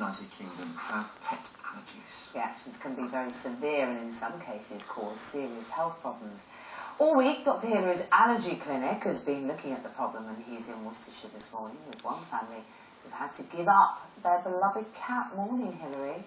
United Kingdom have pet allergies. Reactions can be very severe and in some cases cause serious health problems. All week, Dr. Hillary's allergy clinic has been looking at the problem, and he's in Worcestershire this morning with one family who've had to give up their beloved cat. Morning, Hillary.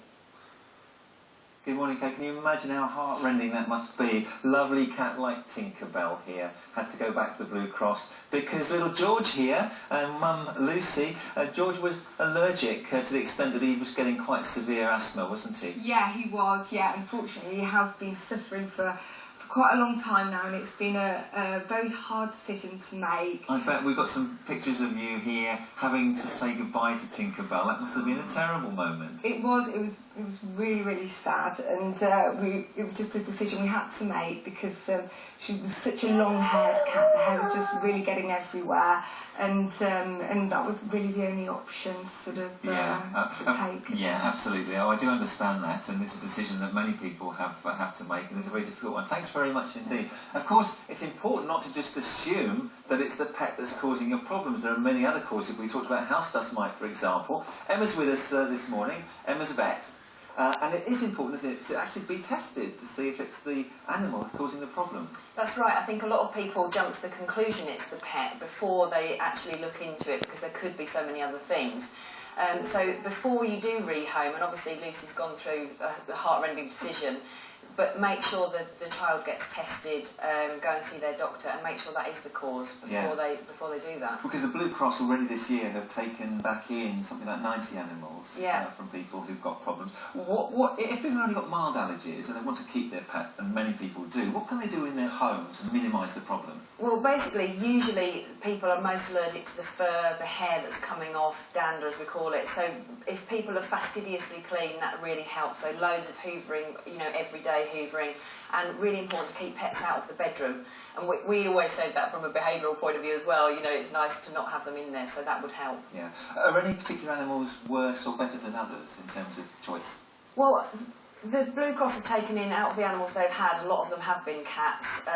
Good morning, Kate. Can you imagine how heartrending that must be? Lovely cat like Tinkerbell here had to go back to the Blue Cross because little George here and Mum Lucy, George was allergic to the extent that he was getting quite severe asthma, wasn't he? Yeah, he was, yeah. Unfortunately, he has been suffering for quite a long time now, and it's been a very hard decision to make. I bet we've got some pictures of you here having to say goodbye to Tinkerbell. That must have been a terrible moment. It was really, really sad, and it was just a decision we had to make because she was such a long-haired cat. The hair was just really getting everywhere, and that was really the only option to sort of to take. Yeah, absolutely. Oh, I do understand that, and it's a decision that many people have to make, and it's a very difficult one. Thanks very much indeed. Of course, it's important not to just assume that it's the pet that's causing your problems. There are many other causes. We talked about house dust mite, for example. Emma's with us this morning. Emma's a vet. And it is important, isn't it, to actually be tested to see if it's the animal that's causing the problem. That's right. I think a lot of people jump to the conclusion it's the pet before they actually look into it because there could be so many other things. So before you do rehome, and obviously Lucy's gone through a heart-rending decision, but make sure that the child gets tested, go and see their doctor, and make sure that is the cause before they do that. Because the Blue Cross already this year have taken back in something like 90 animals from people who've got problems. What if they've only got mild allergies and they want to keep their pet, and many people do, what can they do in their home to minimise the problem? Well, basically, usually people are most allergic to the fur, the hair that's coming off, dander as we call it. So if people are fastidiously clean, that really helps. So loads of hoovering, everyday hoovering, and really important to keep pets out of the bedroom. And we always say that from a behavioural point of view as well. It's nice to not have them in there, so that would help. Yeah. Are any particular animals worse or better than others in terms of choice? Well, the Blue Cross have taken in, out of the animals they've had, a lot of them have been cats.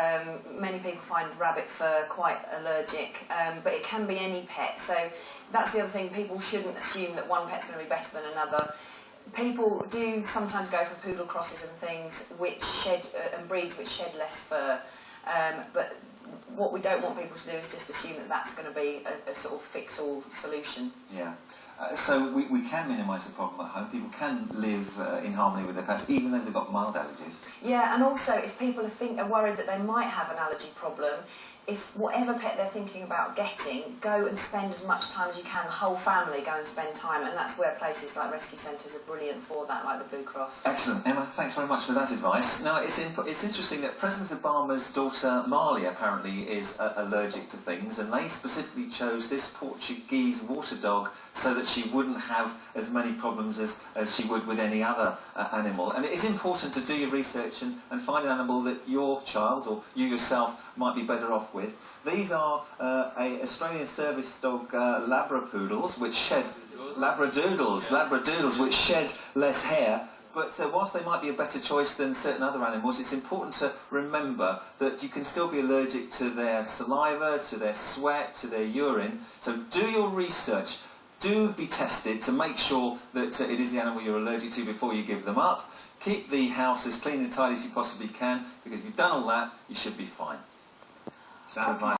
Many people find rabbit fur quite allergic, but it can be any pet. So that's the other thing, people shouldn't assume that one pet's going to be better than another. People do sometimes go for poodle crosses and things which shed, and breeds which shed less fur, but what we don't want people to do is just assume that that's going to be a sort of fix-all solution. Yeah. So we can minimise the problem at home. People can live in harmony with their pets, even though they've got mild allergies. Yeah, and also if people are worried that they might have an allergy problem, if whatever pet they're thinking about getting, go and spend as much time as you can. The whole family go and spend time, and that's where places like rescue centres are brilliant for that, like the Blue Cross. Excellent, Emma. Thanks very much for that advice. Now, it's interesting that President Obama's daughter Marley apparently is allergic to things, and they specifically chose this Portuguese water dog so that she wouldn't have as many problems as she would with any other animal. And it is important to do your research and find an animal that your child or you yourself might be better off with. These are Australian service dog Labrapoodles, which shed Labradoodles, which shed less hair. But whilst they might be a better choice than certain other animals, it's important to remember that you can still be allergic to their saliva, to their sweat, to their urine. So do your research. Do be tested to make sure that it is the animal you're allergic to before you give them up. Keep the house as clean and tidy as you possibly can, because if you've done all that, you should be fine. Sound advice.